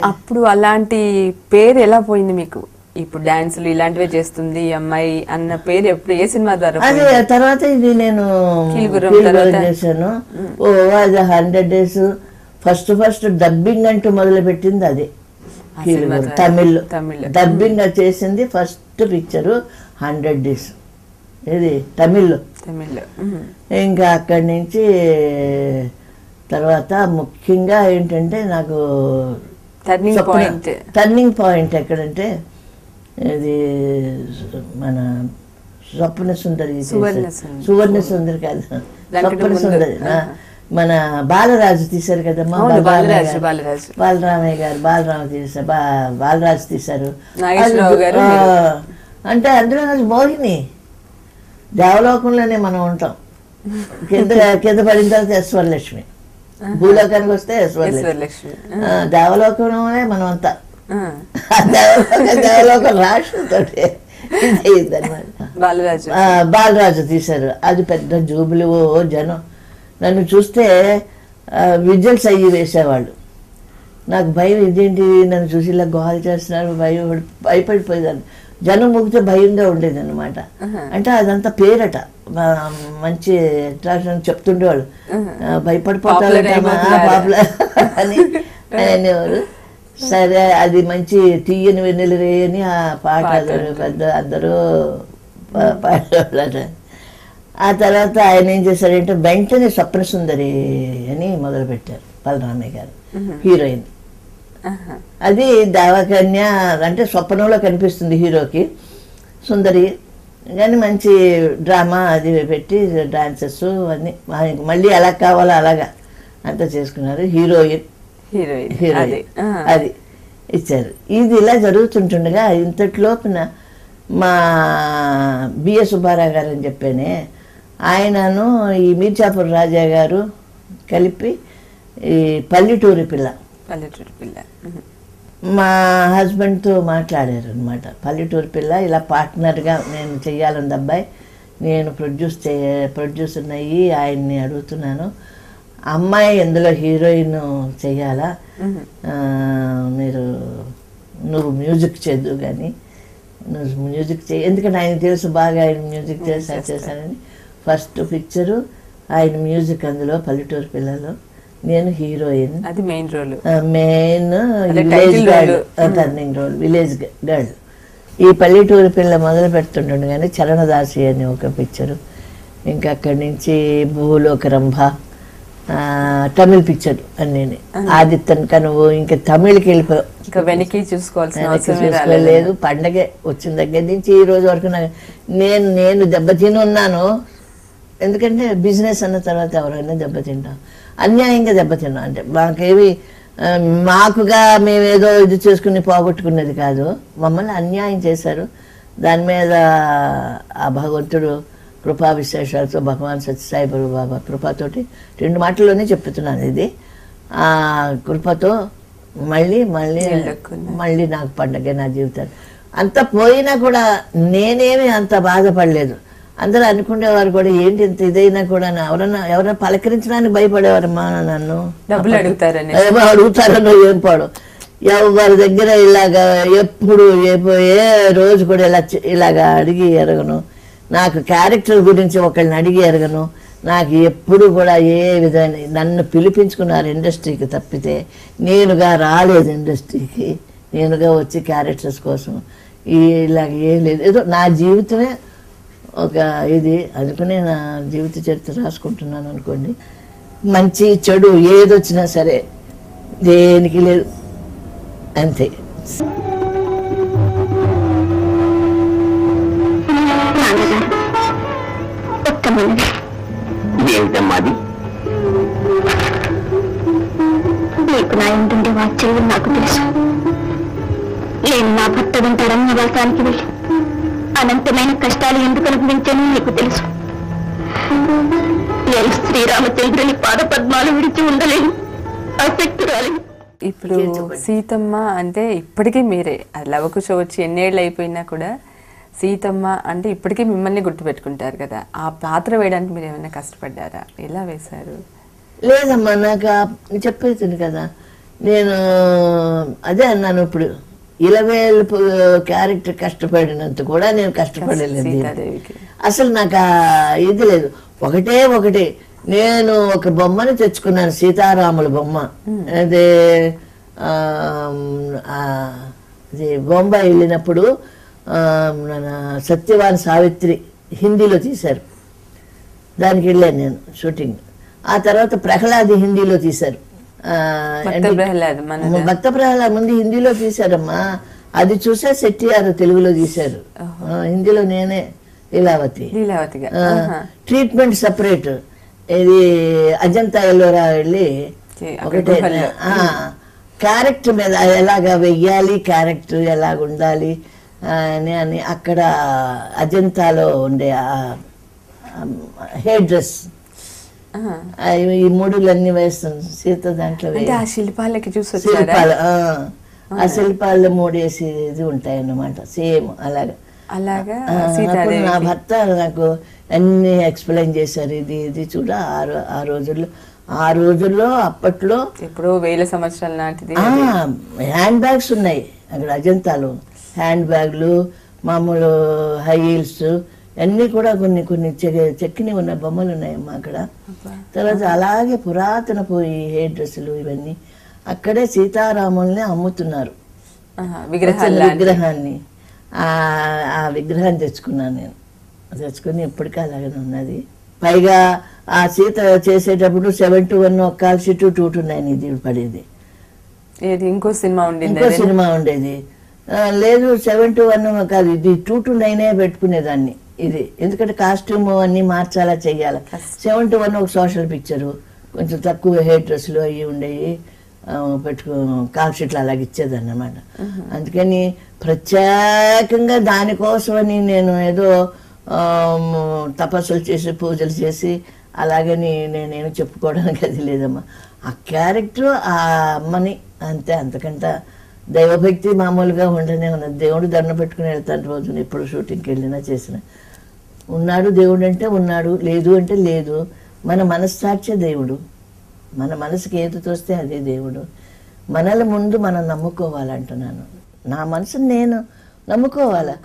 అప్పుడు అలాంటి పేరు ఎలా పోయింది మీకు? ఇప్పుడు డాన్సులు ఇలాంటివే చేస్తుంది ఈ అమ్మాయి అన్న పేరు ఎప్పుడు ఏ సినిమా ద్వారా? అదే తర్వాత ఇది నేను చేశాను. ఓ అది 100 days ఫస్ట్ డబ్బింగ్ అంటూ మొదలు పెట్టింది అదే. తమిళ్ డబ్బింగ్ చేసింది ఫస్ట్ పిక్చరు 100 days ఇది తమిళ్. ఇంకా అక్కడి నుంచి తర్వాత ముఖ్యంగా ఏంటంటే నాకు టర్నింగ్ పాయింట్ ఎక్కడంటే ఇది మన స్వప్న సుందరి, సువర్ణ సుందరి కాదు స్వప్న సుందరి, మన బాలరాజు తీశారు కదమ్మా, బాలరామయ్య గారు బాలరాజు తీశారు. అంటే అందులో మోహిని దేవలోకంలోనే మనం ఉంటాం. కింద పడిన తర్వాత యశ్వరలక్ష్మి, భూలోకానికి వస్తే యశ్వరలక్ష్మి, దేవలోకంలోనే మనం అంతా దేవలోకం రాష్ట్రంతో బాలరాజు తీశారు. అది పెద్ద జూబులు, జనం నన్ను చూస్తే విజిల్స్ అయ్యి వేసేవాళ్ళు. నాకు భయం, ఇదేంటి నన్ను చూసి ఇలా గోల్ చేస్తున్నారు, భయపడిపోయేదాన్ని. జనం ముగితే భయంగా ఉండేది అనమాట. అంటే అదంతా పేరట, మంచి అట్రాక్షన్ చెప్తుండేవాళ్ళు, భయపడిపోతారు అని అనేవారు. సరే అది మంచి తీయని వెన్నెలు రేయని ఆ పాట పెద్ద అందరూ పాడేవాళ్ళట. ఆ తర్వాత ఆయన ఏం చేశారంటే వెంటనే స్వప్న సుందరి అని మొదలుపెట్టారు బలరామయ్య గారు, హీరోయిన్. అది దేవకన్య అంటే స్వప్నంలో కనిపిస్తుంది హీరోకి సుందరి, కానీ మంచి డ్రామా అది పెట్టి డాన్సెస్ అన్నీ మళ్ళీ ఎలా కావాలో అలాగా అంతా చేసుకున్నారు. హీరోయిన్ అది ఇచ్చారు. ఇది ఇలా జరుగుతుంటుండగా ఇంతట్లోపున మా బిఎస్ సుబ్బారావు గారు అని చెప్పానే, ఆయనను ఈ మీర్జాపూర్ రాజా గారు కలిపి ఈ పల్లెటూరి పిల్ల మా హస్బెండ్తో మాట్లాడారు అనమాట. పల్లెటూరి పిల్ల ఇలా పార్ట్నర్గా నేను చెయ్యాలంది అబ్బాయి, నేను ప్రొడ్యూసర్ అయ్యి ఆయన్ని అడుగుతున్నాను, అమ్మాయి ఎందులో హీరోయిన్ చెయ్యాలా, నువ్వు మ్యూజిక్ చేద్దు కానీ నువ్వు మ్యూజిక్ చేయి, ఎందుకంటే ఆయన తెలుసు బాగా, ఆయన మ్యూజిక్ చేశానని. ఫస్ట్ పిక్చరు ఆయన మ్యూజిక్, అందులో పల్లెటూరు పిల్లలో నేను హీరోయిన్, అది main village girl, turning role village girl. ఈ పల్లెటూరు పిల్ల మొదలు పెడుతుండే కానీ చరణదాసి అని ఒక పిక్చరు, ఇంకా అక్కడి నుంచి భూలోక రంభ, తమిళ్ పిక్చర్ అన్నీ, ఆదిత్యన్ కనువు, ఇంకా తమిళకి వెళ్ళిపోయావు, వెనక్కి చూసుకోలేదు. పండగ వచ్చిన దగ్గర నుంచి ఈ రోజు వరకు నేను దెబ్బతిని ఉన్నాను. ఎందుకంటే బిజినెస్ అన్న తర్వాత ఎవరైనా దెబ్బతింటాం, అన్యాయంగా దెబ్బతిన్నాం. అంటే మాకుగా మేమేదో ఇది చేసుకుని పోగొట్టుకునేది కాదు, మమ్మల్ని అన్యాయం చేశారు. దాని మీద ఆ భగవంతుడు కృపా విశేషాలతో, భగవాన్ సత్యసాయి బాబా కృపతోటి, 2 మాటల్లోనే చెప్తున్నాను ఇది, ఆ కృపతో మళ్ళీ నాకు పండగ నా జీవితాలు. అంత పోయినా కూడా నేనేమి అంత బాధపడలేదు. అందరూ అనుకునేవారు కూడా, ఏంటి ఇంత ఇదైనా కూడా ఎవరైనా పలకరించడానికి భయపడేవారమ్మా, నన్ను డబ్బులు అడుగుతారనో ఏం పాడు, ఎవరి దగ్గర ఇలాగా ఎప్పుడు ఏ రోజు కూడా ఇలాగా అడిగి ఎరగను. నాకు క్యారెక్టర్ గురించి ఒకళ్ళని అడిగి ఎరగను. నాకు ఎప్పుడు కూడా ఏ విధంగా నన్ను పిలిపించుకున్నారు ఇండస్ట్రీకి తప్పితే నేనుగా రాలేదు ఇండస్ట్రీకి. నేనుగా వచ్చి క్యారెక్టర్స్ కోసం ఇలాగ ఏం లేదు. ఏదో నా జీవితమే ఒక ఇది అనుకునే నా జీవిత చరిత్ర రాసుకుంటున్నాను అనుకోండి. మంచి చెడు ఏదొచ్చినా సరే దేనికి లేదు, అంతే. ఏమిటమ్మాది? నీకు నా ఇంటుండే వాత్సల్యం నాకు తెలుసు. నేను నా భర్త వింటాడని నివాసానికి వెళ్ళి అనంతమైన కష్టాలు ఎందుకు అనుభవించానో నీకు తెలుసు. నేను శ్రీరామచంద్రుని పాదపద్మాలు విడిచి ఉండలేను, ఆసక్తురాలి. ఇప్పుడు సీతమ్మ అంటే ఇప్పటికీ మీరే, లవకుశ వచ్చి ఎన్నేళ్ళు అయిపోయినా కూడా సీతమ్మ అంటే ఇప్పటికీ మిమ్మల్ని గుర్తుపెట్టుకుంటారు కదా. ఆ పాత్ర వేయడానికి మీరు ఏమైనా కష్టపడ్డారా? ఎలా వేశారు? లేదమ్మా, నాకు చెప్పేది కదా, నేను అదే అన్నాను, ఇప్పుడు ఇలవేల్పు క్యారెక్టర్ కష్టపడినంత కూడా నేను కష్టపడలేదు. సీతాదేవికి అసలు నాకు ఇది లేదు. ఒకటే నేను ఒక బొమ్మని తెచ్చుకున్నాను, సీతారాముల బొమ్మ. అదే బొంబాయి వెళ్ళినప్పుడు మన సత్యవాన్ సావిత్రి హిందీలో తీశారు, దానికి వెళ్ళాను నేను షూటింగ్. ఆ తర్వాత ప్రహ్లాద్ హిందీలో తీశారు, భక్త ప్రహ్లాద్ ముందు హిందీలో తీశారమ్మా. అది చూసా సెట్టియారు తెలుగులో తీశారు, హిందీలో నేనే లీలావతి. Treatment separate. ఇది అజంతా ఎల్లోరా వెళ్ళి ఒకటే క్యారెక్టర్ మీద ఎలాగా వెయ్యాలి, క్యారెక్టర్ ఎలాగ ఉండాలి అని అక్కడ అజంతాలో ఉండే హెయిర్ డ్రెస్ ఈ మూడులన్నీ వేస్తాను సీత దాంట్లో. శిల్పాలకి శిల్పాలు ఆ శిల్పాల్లో మూడేసి ఇది ఉంటాయి అన్నమాట, సేమ్ అలాగా. నా భర్త నాకు అన్ని ఎక్స్ప్లెయిన్ చేశారు, ఇది చూడ ఆ రోజుల్లో అప్పట్లో ఇప్పుడు 1000 సంవత్సరాల నాటిది హ్యాండ్ బ్యాగ్స్ ఉన్నాయి అక్కడ అజంతాలో. హ్యాండ్ బ్యాగ్లు, మామూలు హై హీల్స్ అన్నీ కూడా కొన్ని చెక్కిని ఉన్న బొమ్మలు ఉన్నాయమ్మా అక్కడ. తర్వాత అలాగే పురాతనపు ఈ హెయిర్ డ్రెస్సులు ఇవన్నీ అక్కడే సీతారాముల్ని అమ్ముతున్నారు, విగ్రహాన్ని. ఆ విగ్రహాన్ని తెచ్చుకున్నాను నేను, తెచ్చుకుని ఇప్పటికీ అలాగే ఉన్నది. పైగా ఆ సీత చేసేటప్పుడు 7 to 1 ఒక కాల్ షీట్ 2 to 9 ఇది పడేది. ఇంకో సినిమా ఉండేది లేదు, 7 to 1 కాదు, ఇది 2 to 9 పెట్టుకునేదాన్ని ఇది. ఎందుకంటే కాస్ట్యూమ్ అన్ని మార్చాలా చెయ్యాలి. 7 to 1 ఒక సోషల్ పిక్చరు, కొంచెం తక్కువ హెయిర్ డ్రెస్సులు అవి ఉండేవి, కాల్ షీట్లు అలాగ ఇచ్చేదన్నమాట. అందుకని ప్రత్యేకంగా దానికోసమని నేను ఏదో తపస్సులు చేసి పూజలు చేసి అలాగని నేనేమి చెప్పుకోవడానికి అది లేదమ్మా. ఆ క్యారెక్టర్ ఆ అమ్మని అంతే, అంతకంటే దైవభక్తి మామూలుగా ఉండనే ఉన్నది. దేవుడు దండం పెట్టుకుని వెళ్తాను రోజున, ఎప్పుడు షూటింగ్కి వెళ్ళినా చేసిన. ఉన్నాడు దేవుడు అంటే ఉన్నాడు, లేదు అంటే లేదు. మన మనస్సాక్షే దేవుడు, మన మనసుకి ఏది తోస్తే అదే దేవుడు. మనల ముందు మనం నమ్ముకోవాలంటున్నాను, నా మనసుని నేను నమ్ముకోవాలా.